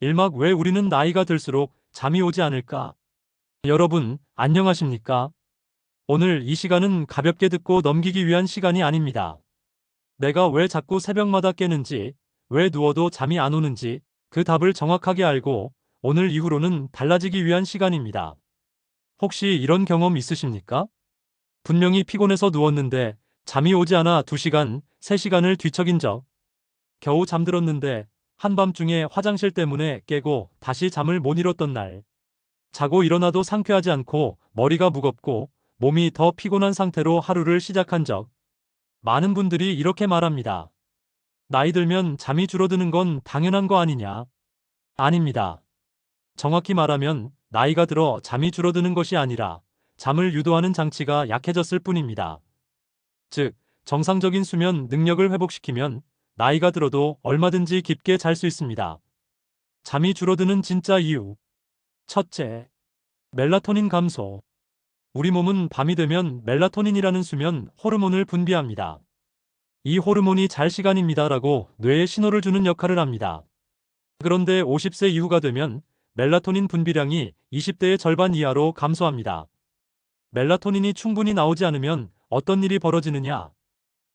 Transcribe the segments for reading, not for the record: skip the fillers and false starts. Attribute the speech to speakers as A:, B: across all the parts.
A: 일막 왜 우리는 나이가 들수록 잠이 오지 않을까? 여러분, 안녕하십니까? 오늘 이 시간은 가볍게 듣고 넘기기 위한 시간이 아닙니다. 내가 왜 자꾸 새벽마다 깨는지, 왜 누워도 잠이 안 오는지 그 답을 정확하게 알고 오늘 이후로는 달라지기 위한 시간입니다. 혹시 이런 경험 있으십니까? 분명히 피곤해서 누웠는데 잠이 오지 않아 2시간, 3시간을 뒤척인 적. 겨우 잠들었는데 한밤중에 화장실 때문에 깨고 다시 잠을 못 이뤘던 날. 자고 일어나도 상쾌하지 않고 머리가 무겁고 몸이 더 피곤한 상태로 하루를 시작한 적. 많은 분들이 이렇게 말합니다. 나이 들면 잠이 줄어드는 건 당연한 거 아니냐? 아닙니다. 정확히 말하면 나이가 들어 잠이 줄어드는 것이 아니라 잠을 유도하는 장치가 약해졌을 뿐입니다. 즉, 정상적인 수면 능력을 회복시키면 나이가 들어도 얼마든지 깊게 잘 수 있습니다. 잠이 줄어드는 진짜 이유. 첫째, 멜라토닌 감소. 우리 몸은 밤이 되면 멜라토닌이라는 수면 호르몬을 분비합니다. 이 호르몬이 잘 시간입니다라고 뇌에 신호를 주는 역할을 합니다. 그런데 50세 이후가 되면 멜라토닌 분비량이 20대의 절반 이하로 감소합니다. 멜라토닌이 충분히 나오지 않으면 어떤 일이 벌어지느냐?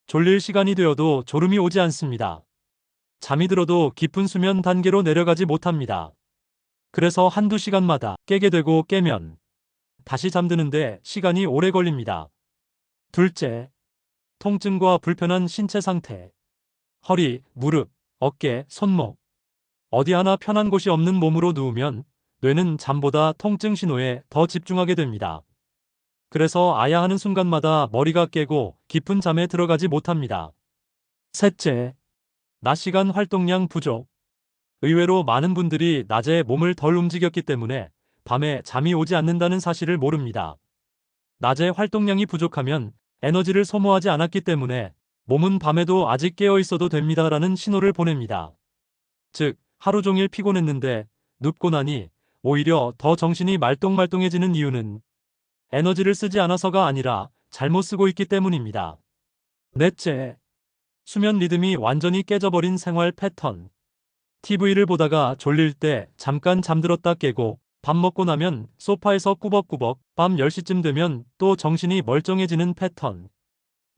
A: 졸릴 시간이 되어도 졸음이 오지 않습니다. 잠이 들어도 깊은 수면 단계로 내려가지 못합니다. 그래서 한두 시간마다 깨게 되고 깨면 다시 잠드는데 시간이 오래 걸립니다. 둘째, 통증과 불편한 신체 상태. 허리, 무릎, 어깨, 손목. 어디 하나 편한 곳이 없는 몸으로 누우면 뇌는 잠보다 통증 신호에 더 집중하게 됩니다. 그래서 아야 하는 순간마다 머리가 깨고 깊은 잠에 들어가지 못합니다. 셋째, 낮 시간 활동량 부족. 의외로 많은 분들이 낮에 몸을 덜 움직였기 때문에 밤에 잠이 오지 않는다는 사실을 모릅니다. 낮에 활동량이 부족하면 에너지를 소모하지 않았기 때문에 몸은 밤에도 아직 깨어 있어도 됩니다라는 신호를 보냅니다. 즉, 하루 종일 피곤했는데 눕고 나니 오히려 더 정신이 말똥말똥해지는 이유는 에너지를 쓰지 않아서가 아니라 잘못 쓰고 있기 때문입니다. 넷째, 수면 리듬이 완전히 깨져버린 생활 패턴. TV를 보다가 졸릴 때 잠깐 잠들었다 깨고 밥 먹고 나면 소파에서 꾸벅꾸벅 밤 10시쯤 되면 또 정신이 멀쩡해지는 패턴.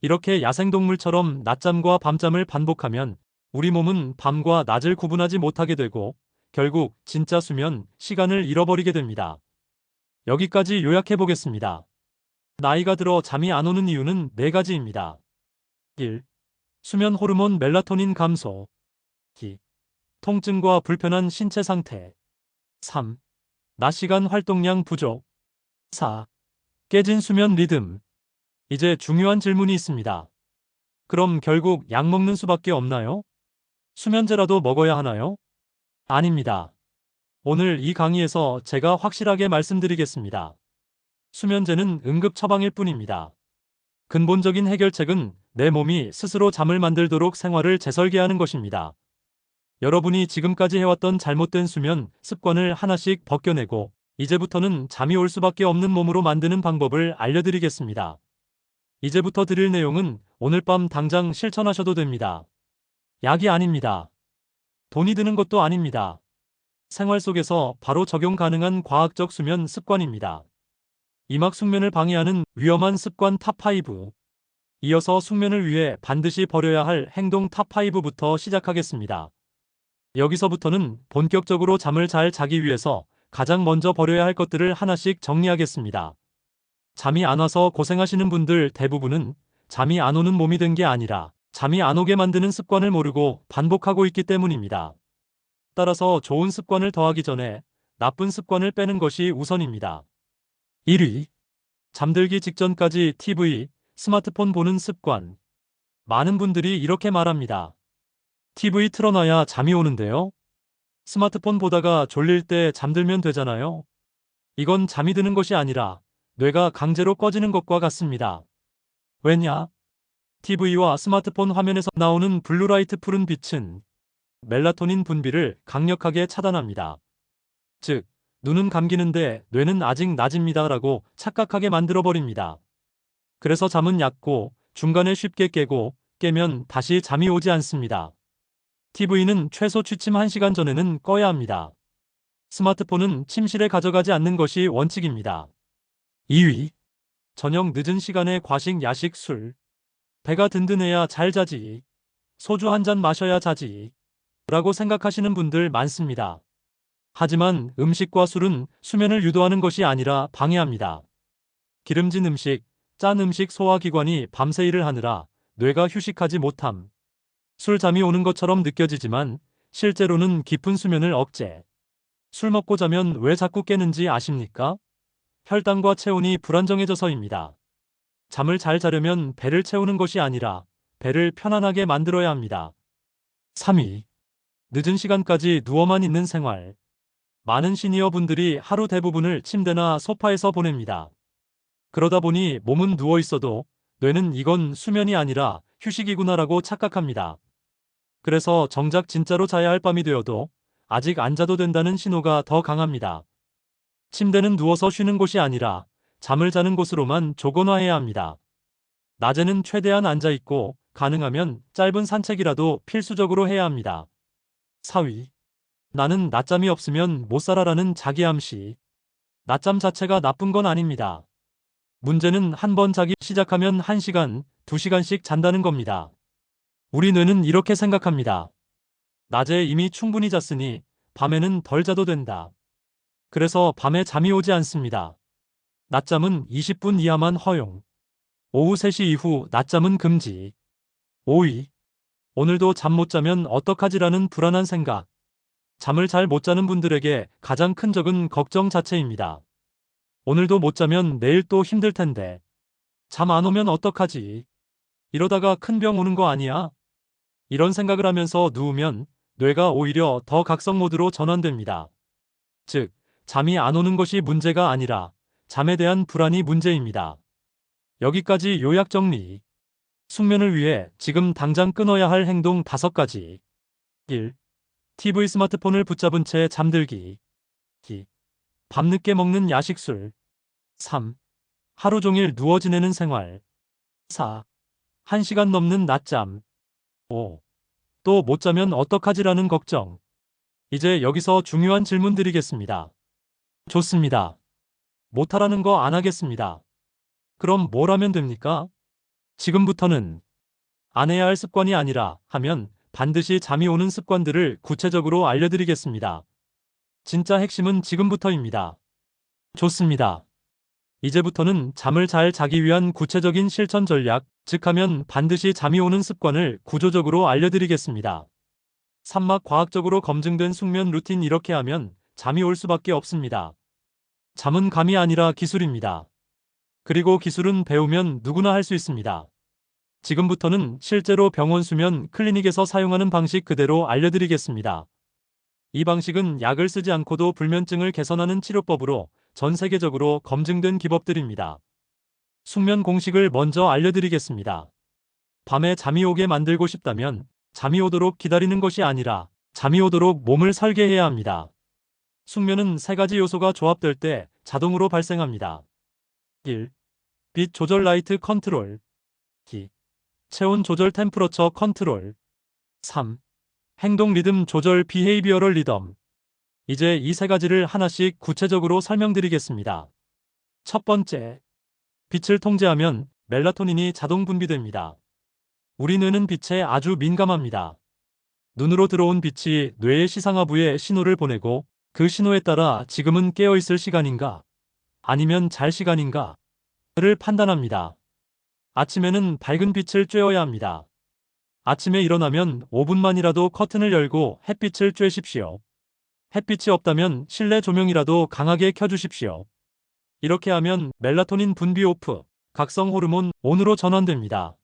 A: 이렇게 야생동물처럼 낮잠과 밤잠을 반복하면 우리 몸은 밤과 낮을 구분하지 못하게 되고 결국 진짜 수면 시간을 잃어버리게 됩니다. 여기까지 요약해 보겠습니다. 나이가 들어 잠이 안 오는 이유는 4가지입니다. 1. 수면 호르몬 멜라토닌 감소. 2. 통증과 불편한 신체 상태. 3. 낮 시간 활동량 부족. 4. 깨진 수면 리듬. 이제 중요한 질문이 있습니다. 그럼 결국 약 먹는 수밖에 없나요? 수면제라도 먹어야 하나요? 아닙니다. 오늘 이 강의에서 제가 확실하게 말씀드리겠습니다. 수면제는 응급 처방일 뿐입니다. 근본적인 해결책은 내 몸이 스스로 잠을 만들도록 생활을 재설계하는 것입니다. 여러분이 지금까지 해왔던 잘못된 수면 습관을 하나씩 벗겨내고 이제부터는 잠이 올 수밖에 없는 몸으로 만드는 방법을 알려드리겠습니다. 이제부터 드릴 내용은 오늘 밤 당장 실천하셔도 됩니다. 약이 아닙니다. 돈이 드는 것도 아닙니다. 생활 속에서 바로 적용 가능한 과학적 수면 습관입니다. 이막 숙면을 방해하는 위험한 습관 탑5. 이어서 숙면을 위해 반드시 버려야 할 행동 탑5부터 시작하겠습니다. 여기서부터는 본격적으로 잠을 잘 자기 위해서 가장 먼저 버려야 할 것들을 하나씩 정리하겠습니다. 잠이 안 와서 고생하시는 분들 대부분은 잠이 안 오는 몸이 된 게 아니라 잠이 안 오게 만드는 습관을 모르고 반복하고 있기 때문입니다. 따라서 좋은 습관을 더하기 전에 나쁜 습관을 빼는 것이 우선입니다. 1위. 잠들기 직전까지 TV, 스마트폰 보는 습관. 많은 분들이 이렇게 말합니다. TV 틀어놔야 잠이 오는데요. 스마트폰 보다가 졸릴 때 잠들면 되잖아요. 이건 잠이 드는 것이 아니라 뇌가 강제로 꺼지는 것과 같습니다. 왜냐? TV와 스마트폰 화면에서 나오는 블루라이트 푸른 빛은 멜라토닌 분비를 강력하게 차단합니다. 즉, 눈은 감기는데 뇌는 아직 낮입니다라고 착각하게 만들어버립니다. 그래서 잠은 얕고 중간에 쉽게 깨고 깨면 다시 잠이 오지 않습니다. TV는 최소 취침 1시간 전에는 꺼야 합니다. 스마트폰은 침실에 가져가지 않는 것이 원칙입니다. 2위. 저녁 늦은 시간에 과식, 야식, 술. 배가 든든해야 잘 자지. 소주 한 잔 마셔야 자지. 라고 생각하시는 분들 많습니다. 하지만 음식과 술은 수면을 유도하는 것이 아니라 방해합니다. 기름진 음식, 짠 음식 소화기관이 밤새 일을 하느라 뇌가 휴식하지 못함. 술잠이 오는 것처럼 느껴지지만 실제로는 깊은 수면을 억제. 술 먹고 자면 왜 자꾸 깨는지 아십니까? 혈당과 체온이 불안정해져서입니다. 잠을 잘 자려면 배를 채우는 것이 아니라 배를 편안하게 만들어야 합니다. 3위. 늦은 시간까지 누워만 있는 생활. 많은 시니어 분들이 하루 대부분을 침대나 소파에서 보냅니다. 그러다 보니 몸은 누워 있어도 뇌는 이건 수면이 아니라 휴식이구나라고 착각합니다. 그래서 정작 진짜로 자야 할 밤이 되어도 아직 안 자도 된다는 신호가 더 강합니다. 침대는 누워서 쉬는 곳이 아니라 잠을 자는 곳으로만 조건화해야 합니다. 낮에는 최대한 앉아 있고 가능하면 짧은 산책이라도 필수적으로 해야 합니다. 4위. 나는 낮잠이 없으면 못 살아라는 자기암시. 낮잠 자체가 나쁜 건 아닙니다. 문제는 한 번 자기 시작하면 1시간, 2시간씩 잔다는 겁니다. 우리 뇌는 이렇게 생각합니다. 낮에 이미 충분히 잤으니 밤에는 덜 자도 된다. 그래서 밤에 잠이 오지 않습니다. 낮잠은 20분 이하만 허용. 오후 3시 이후 낮잠은 금지. 5위. 오늘도 잠 못 자면 어떡하지라는 불안한 생각. 잠을 잘 못 자는 분들에게 가장 큰 적은 걱정 자체입니다. 오늘도 못 자면 내일 또 힘들 텐데. 잠 안 오면 어떡하지? 이러다가 큰 병 오는 거 아니야? 이런 생각을 하면서 누우면 뇌가 오히려 더 각성 모드로 전환됩니다. 즉, 잠이 안 오는 것이 문제가 아니라 잠에 대한 불안이 문제입니다. 여기까지 요약 정리. 숙면을 위해 지금 당장 끊어야 할 행동 5가지. 1. TV 스마트폰을 붙잡은 채 잠들기. 2. 밤늦게 먹는 야식술. 3. 하루 종일 누워 지내는 생활. 4. 1시간 넘는 낮잠. 5. 또 못 자면 어떡하지라는 걱정. 이제 여기서 중요한 질문 드리겠습니다. 좋습니다. 못하라는 거 안 하겠습니다. 그럼 뭘 하면 됩니까? 지금부터는 안 해야 할 습관이 아니라 하면 반드시 잠이 오는 습관들을 구체적으로 알려드리겠습니다. 진짜 핵심은 지금부터입니다. 좋습니다. 이제부터는 잠을 잘 자기 위한 구체적인 실천 전략, 즉 하면 반드시 잠이 오는 습관을 구조적으로 알려드리겠습니다. 산막 과학적으로 검증된 숙면 루틴. 이렇게 하면 잠이 올 수밖에 없습니다. 잠은 감이 아니라 기술입니다. 그리고 기술은 배우면 누구나 할 수 있습니다. 지금부터는 실제로 병원 수면 클리닉에서 사용하는 방식 그대로 알려드리겠습니다. 이 방식은 약을 쓰지 않고도 불면증을 개선하는 치료법으로 전 세계적으로 검증된 기법들입니다. 숙면 공식을 먼저 알려드리겠습니다. 밤에 잠이 오게 만들고 싶다면 잠이 오도록 기다리는 것이 아니라 잠이 오도록 몸을 설계해야 합니다. 숙면은 3가지 요소가 조합될 때 자동으로 발생합니다. 1. 빛 조절 라이트 컨트롤. 2. 체온 조절 템퍼러처 컨트롤. 3. 행동 리듬 조절 비헤이비어럴 리덤. 이제 이 3가지를 하나씩 구체적으로 설명드리겠습니다. 첫 번째, 빛을 통제하면 멜라토닌이 자동 분비됩니다. 우리 뇌는 빛에 아주 민감합니다. 눈으로 들어온 빛이 뇌의 시상하부에 신호를 보내고 그 신호에 따라 지금은 깨어있을 시간인가 아니면 잘 시간인가 를 판단합니다. 아침에는 밝은 빛을 쬐어야 합니다. 아침에 일어나면 5분만이라도 커튼을 열고 햇빛을 쬐십시오. 햇빛이 없다면 실내 조명이라도 강하게 켜주십시오. 이렇게 하면 멜라토닌 분비 오프, 각성 호르몬 온으로 전환됩니다.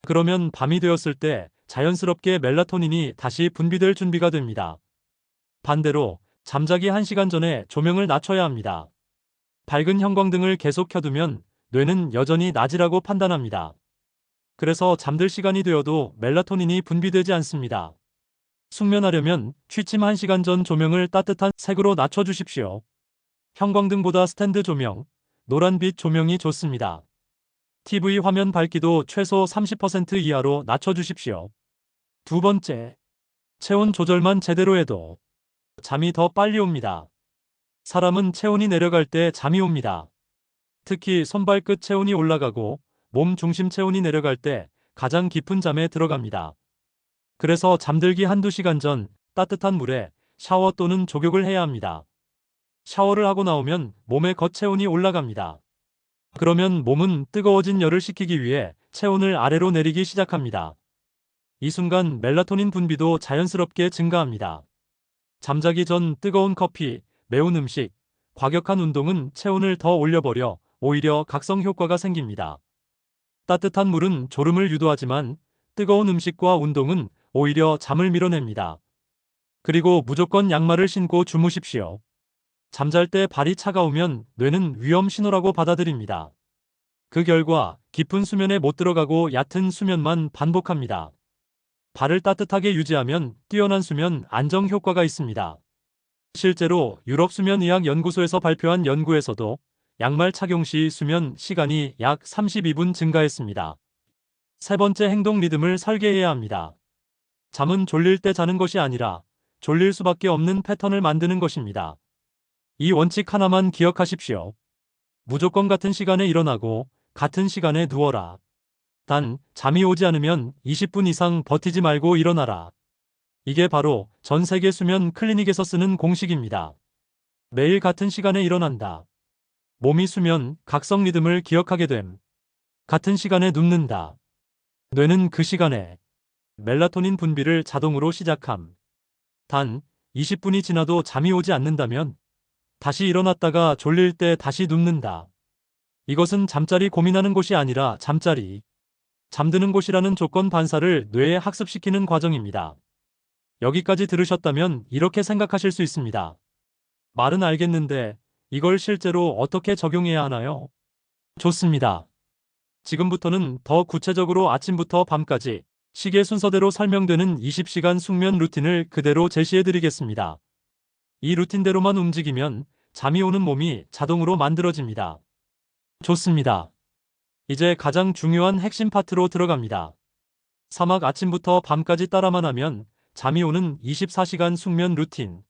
A: 그러면 밤이 되었을 때 자연스럽게 멜라토닌이 다시 분비될 준비가 됩니다. 반대로 잠자기 1시간 전에 조명을 낮춰야 합니다. 밝은 형광등을 계속 켜두면 뇌는 여전히 낮이라고 판단합니다. 그래서 잠들 시간이 되어도 멜라토닌이 분비되지 않습니다. 숙면하려면 취침 1시간 전 조명을 따뜻한 색으로 낮춰주십시오. 형광등보다 스탠드 조명, 노란빛 조명이 좋습니다. TV 화면 밝기도 최소 30% 이하로 낮춰주십시오. 두 번째, 체온 조절만 제대로 해도 잠이 더 빨리 옵니다. 사람은 체온이 내려갈 때 잠이 옵니다. 특히 손발끝 체온이 올라가고 몸 중심 체온이 내려갈 때 가장 깊은 잠에 들어갑니다. 그래서 잠들기 한두 시간 전 따뜻한 물에 샤워 또는 족욕을 해야 합니다. 샤워를 하고 나오면 몸의 겉체온이 올라갑니다. 그러면 몸은 뜨거워진 열을 식히기 위해 체온을 아래로 내리기 시작합니다. 이 순간 멜라토닌 분비도 자연스럽게 증가합니다. 잠자기 전 뜨거운 커피, 매운 음식, 과격한 운동은 체온을 더 올려버려 오히려 각성 효과가 생깁니다. 따뜻한 물은 졸음을 유도하지만 뜨거운 음식과 운동은 오히려 잠을 밀어냅니다. 그리고 무조건 양말을 신고 주무십시오. 잠잘 때 발이 차가우면 뇌는 위험 신호라고 받아들입니다. 그 결과 깊은 수면에 못 들어가고 얕은 수면만 반복합니다. 발을 따뜻하게 유지하면 뛰어난 수면 안정 효과가 있습니다. 실제로 유럽 수면의학 연구소에서 발표한 연구에서도 양말 착용 시 수면 시간이 약 32분 증가했습니다. 세 번째, 행동 리듬을 설계해야 합니다. 잠은 졸릴 때 자는 것이 아니라 졸릴 수밖에 없는 패턴을 만드는 것입니다. 이 원칙 하나만 기억하십시오. 무조건 같은 시간에 일어나고 같은 시간에 누워라. 단, 잠이 오지 않으면 20분 이상 버티지 말고 일어나라. 이게 바로 전 세계 수면 클리닉에서 쓰는 공식입니다. 매일 같은 시간에 일어난다. 몸이 수면, 각성 리듬을 기억하게 됨. 같은 시간에 눕는다. 뇌는 그 시간에 멜라토닌 분비를 자동으로 시작함. 단, 20분이 지나도 잠이 오지 않는다면 다시 일어났다가 졸릴 때 다시 눕는다. 이것은 잠자리 고민하는 곳이 아니라 잠드는 곳이라는 조건 반사를 뇌에 학습시키는 과정입니다. 여기까지 들으셨다면 이렇게 생각하실 수 있습니다. 말은 알겠는데 이걸 실제로 어떻게 적용해야 하나요? 좋습니다. 지금부터는 더 구체적으로 아침부터 밤까지 시계 순서대로 설명되는 20시간 숙면 루틴을 그대로 제시해 드리겠습니다. 이 루틴대로만 움직이면 잠이 오는 몸이 자동으로 만들어집니다. 좋습니다. 이제 가장 중요한 핵심 파트로 들어갑니다. 사막 아침부터 밤까지 따라만 하면 잠이 오는 24시간 숙면 루틴.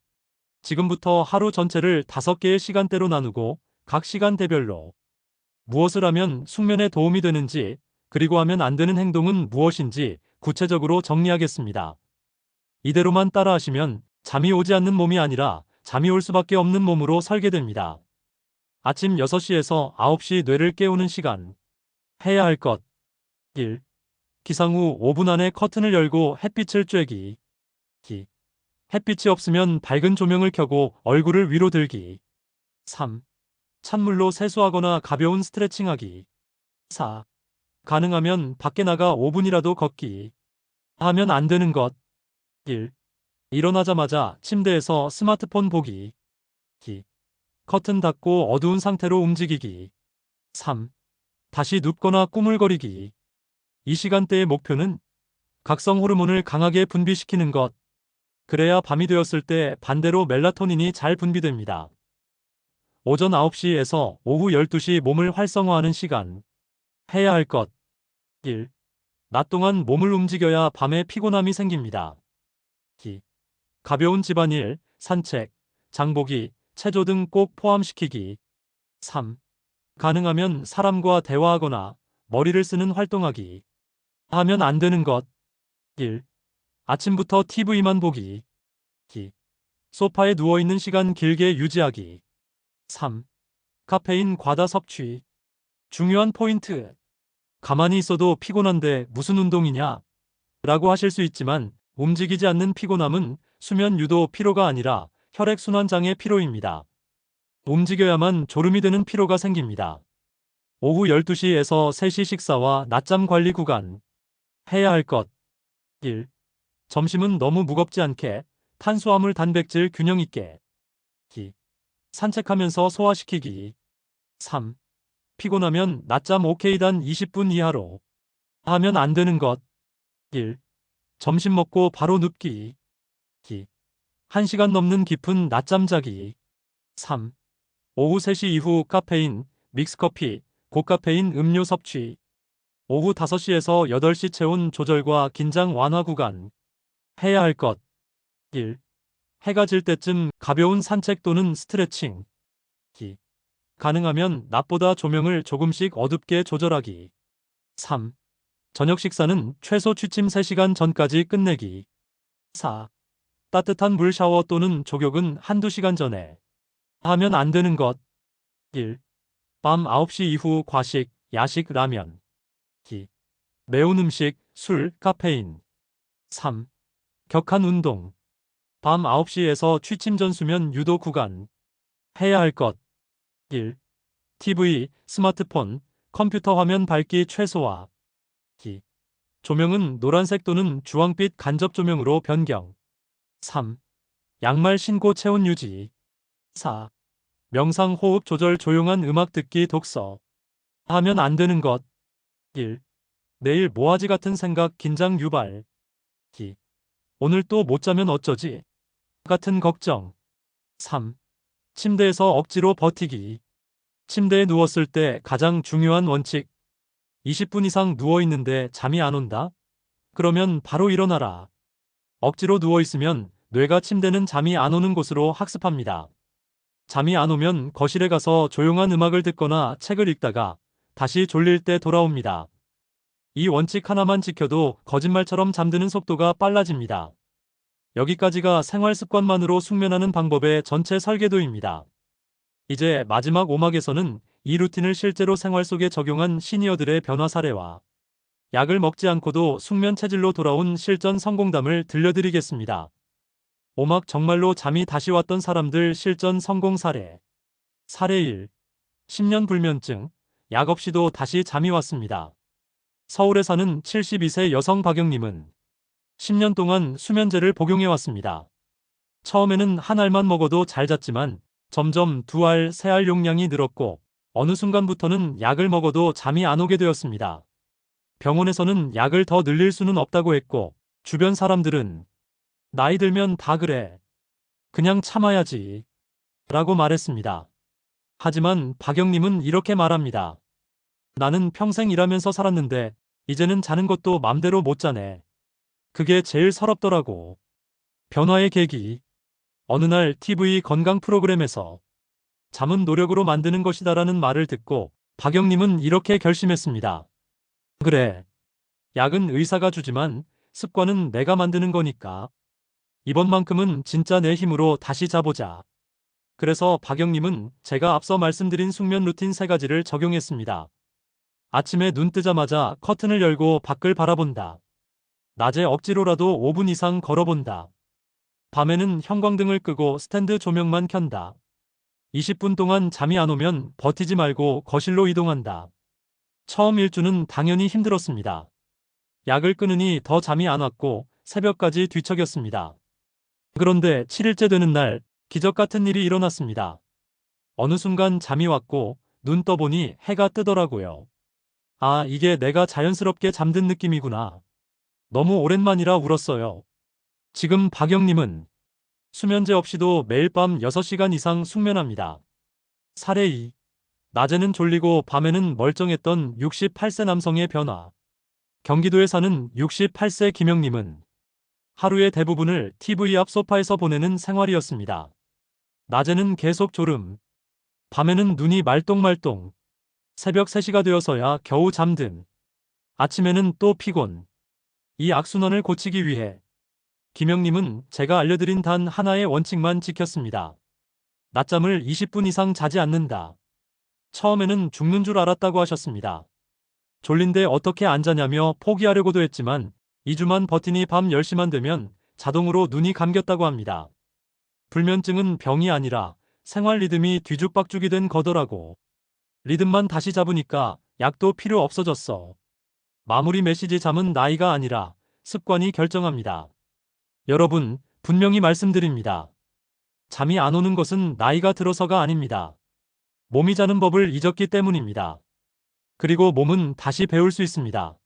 A: 지금부터 하루 전체를 5개의 시간대로 나누고 각 시간대별로 무엇을 하면 숙면에 도움이 되는지, 그리고 하면 안 되는 행동은 무엇인지 구체적으로 정리하겠습니다. 이대로만 따라하시면 잠이 오지 않는 몸이 아니라 잠이 올 수밖에 없는 몸으로 설계됩니다. 아침 6시에서 9시 뇌를 깨우는 시간. 해야 할 것. 1. 기상 후 5분 안에 커튼을 열고 햇빛을 쬐기. 2. 햇빛이 없으면 밝은 조명을 켜고 얼굴을 위로 들기. 3. 찬물로 세수하거나 가벼운 스트레칭하기. 4. 가능하면 밖에 나가 5분이라도 걷기. 하면 안 되는 것. 1. 일어나자마자 침대에서 스마트폰 보기. 2. 커튼 닫고 어두운 상태로 움직이기. 3. 다시 눕거나 꾸물거리기. 이 시간대의 목표는 각성 호르몬을 강하게 분비시키는 것. 그래야 밤이 되었을 때 반대로 멜라토닌이 잘 분비됩니다. 오전 9시에서 오후 12시 몸을 활성화하는 시간. 해야 할 것. 1. 낮 동안 몸을 움직여야 밤에 피곤함이 생깁니다. 2. 가벼운 집안일, 산책, 장보기, 체조 등 꼭 포함시키기. 3. 가능하면 사람과 대화하거나 머리를 쓰는 활동하기. 하면 안 되는 것. 1. 아침부터 TV만 보기. 2. 소파에 누워있는 시간 길게 유지하기. 3. 카페인 과다 섭취. 중요한 포인트. 가만히 있어도 피곤한데 무슨 운동이냐? 라고 하실 수 있지만 움직이지 않는 피곤함은 수면 유도 피로가 아니라 혈액순환 장애 피로입니다. 움직여야만 졸음이 드는 피로가 생깁니다. 오후 12시에서 3시 식사와 낮잠 관리 구간. 해야 할 것. 1. 점심은 너무 무겁지 않게 탄수화물 단백질 균형 있게. 2. 산책하면서 소화시키기. 3. 피곤하면 낮잠 오케이단 20분 이하로. 하면 안 되는 것. 1. 점심 먹고 바로 눕기. 2. 1시간 넘는 깊은 낮잠 자기. 3. 오후 3시 이후 카페인, 믹스커피, 고카페인 음료 섭취. 오후 5시에서 8시 체온 조절과 긴장 완화 구간. 해야 할 것. 1. 해가 질 때쯤 가벼운 산책 또는 스트레칭. 기. 가능하면 낮보다 조명을 조금씩 어둡게 조절하기. 3. 저녁 식사는 최소 취침 3시간 전까지 끝내기. 4. 따뜻한 물 샤워 또는 족욕은 한두 시간 전에 하면 안 되는 것. 1. 밤 9시 이후 과식, 야식, 라면. 2. 매운 음식, 술, 카페인. 3. 격한 운동. 밤 9시에서 취침 전 수면 유도 구간. 해야 할 것. 1. TV, 스마트폰, 컴퓨터 화면 밝기 최소화. 2. 조명은 노란색 또는 주황빛 간접 조명으로 변경. 3. 양말 신고 체온 유지. 4. 명상 호흡 조절 조용한 음악 듣기 독서. 하면 안 되는 것. 1. 내일 뭐하지 같은 생각 긴장 유발. 2. 오늘 또 못 자면 어쩌지? 같은 걱정. 3. 침대에서 억지로 버티기. 침대에 누웠을 때 가장 중요한 원칙. 20분 이상 누워 있는데 잠이 안 온다? 그러면 바로 일어나라. 억지로 누워 있으면 뇌가 침대는 잠이 안 오는 곳으로 학습합니다. 잠이 안 오면 거실에 가서 조용한 음악을 듣거나 책을 읽다가 다시 졸릴 때 돌아옵니다. 이 원칙 하나만 지켜도 거짓말처럼 잠드는 속도가 빨라집니다. 여기까지가 생활 습관만으로 숙면하는 방법의 전체 설계도입니다. 이제 마지막 오막에서는 이 루틴을 실제로 생활 속에 적용한 시니어들의 변화 사례와 약을 먹지 않고도 숙면 체질로 돌아온 실전 성공담을 들려드리겠습니다. 오막 정말로 잠이 다시 왔던 사람들 실전 성공 사례. 사례 1. 10년 불면증, 약 없이도 다시 잠이 왔습니다. 서울에 사는 72세 여성 박영님은 10년 동안 수면제를 복용해왔습니다. 처음에는 한 알만 먹어도 잘 잤지만 점점 2알, 3알 용량이 늘었고 어느 순간부터는 약을 먹어도 잠이 안 오게 되었습니다. 병원에서는 약을 더 늘릴 수는 없다고 했고 주변 사람들은 나이 들면 다 그래. 그냥 참아야지. 라고 말했습니다. 하지만 박영님은 이렇게 말합니다. 나는 평생 일하면서 살았는데 이제는 자는 것도 맘대로 못 자네. 그게 제일 서럽더라고. 변화의 계기. 어느 날 TV 건강 프로그램에서 잠은 노력으로 만드는 것이다라는 말을 듣고 박영님은 이렇게 결심했습니다. 그래. 약은 의사가 주지만 습관은 내가 만드는 거니까. 이번만큼은 진짜 내 힘으로 다시 자보자. 그래서 박영님은 제가 앞서 말씀드린 숙면 루틴 3가지를 적용했습니다. 아침에 눈 뜨자마자 커튼을 열고 밖을 바라본다. 낮에 억지로라도 5분 이상 걸어본다. 밤에는 형광등을 끄고 스탠드 조명만 켠다. 20분 동안 잠이 안 오면 버티지 말고 거실로 이동한다. 처음 일주는 당연히 힘들었습니다. 약을 끊으니 더 잠이 안 왔고 새벽까지 뒤척였습니다. 그런데 7일째 되는 날 기적 같은 일이 일어났습니다. 어느 순간 잠이 왔고 눈 떠보니 해가 뜨더라고요. 아, 이게 내가 자연스럽게 잠든 느낌이구나. 너무 오랜만이라 울었어요. 지금 박영님은 수면제 없이도 매일 밤 6시간 이상 숙면합니다. 사례 2. 낮에는 졸리고 밤에는 멀쩡했던 68세 남성의 변화. 경기도에 사는 68세 김영님은 하루의 대부분을 TV 앞 소파에서 보내는 생활이었습니다. 낮에는 계속 졸음, 밤에는 눈이 말똥말똥, 새벽 3시가 되어서야 겨우 잠듦, 아침에는 또 피곤. 이 악순환을 고치기 위해 김영님은 제가 알려드린 단 하나의 원칙만 지켰습니다. 낮잠을 20분 이상 자지 않는다. 처음에는 죽는 줄 알았다고 하셨습니다. 졸린데 어떻게 안 자냐며 포기하려고도 했지만 2주만 버티니 밤 10시만 되면 자동으로 눈이 감겼다고 합니다. 불면증은 병이 아니라 생활 리듬이 뒤죽박죽이 된 거더라고. 리듬만 다시 잡으니까 약도 필요 없어졌어. 마무리 메시지 잠은 나이가 아니라 습관이 결정합니다. 여러분, 분명히 말씀드립니다. 잠이 안 오는 것은 나이가 들어서가 아닙니다. 몸이 자는 법을 잊었기 때문입니다. 그리고 몸은 다시 배울 수 있습니다.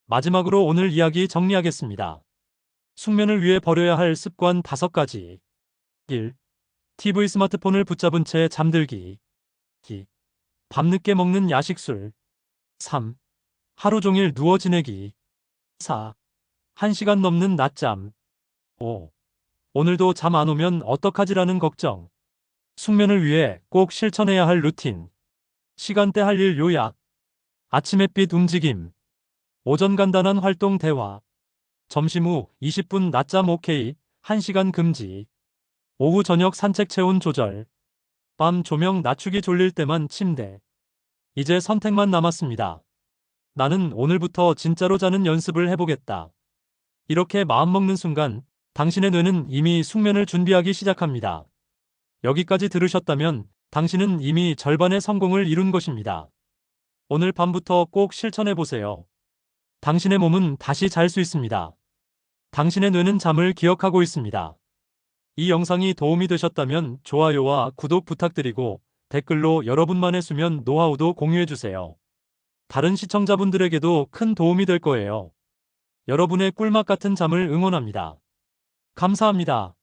A: 마지막으로 오늘 이야기 정리하겠습니다. 숙면을 위해 버려야 할 습관 5가지. 1. TV 스마트폰을 붙잡은 채 잠들기. 2. 밤늦게 먹는 야식술. 3. 하루 종일 누워 지내기. 4. 1시간 넘는 낮잠. 5. 오늘도 잠 안 오면 어떡하지라는 걱정. 숙면을 위해 꼭 실천해야 할 루틴. 시간대 할 일 요약. 아침 햇빛 움직임. 오전 간단한 활동 대화. 점심 후 20분 낮잠 오케이. 1시간 금지. 오후 저녁 산책 체온 조절. 밤 조명 낮추기 졸릴 때만 침대. 이제 선택만 남았습니다. 나는 오늘부터 진짜로 자는 연습을 해보겠다. 이렇게 마음먹는 순간 당신의 뇌는 이미 숙면을 준비하기 시작합니다. 여기까지 들으셨다면 당신은 이미 절반의 성공을 이룬 것입니다. 오늘 밤부터 꼭 실천해보세요. 당신의 몸은 다시 잘 수 있습니다. 당신의 뇌는 잠을 기억하고 있습니다. 이 영상이 도움이 되셨다면 좋아요와 구독 부탁드리고 댓글로 여러분만의 수면 노하우도 공유해주세요. 다른 시청자분들에게도 큰 도움이 될 거예요. 여러분의 꿀맛 같은 잠을 응원합니다. 감사합니다.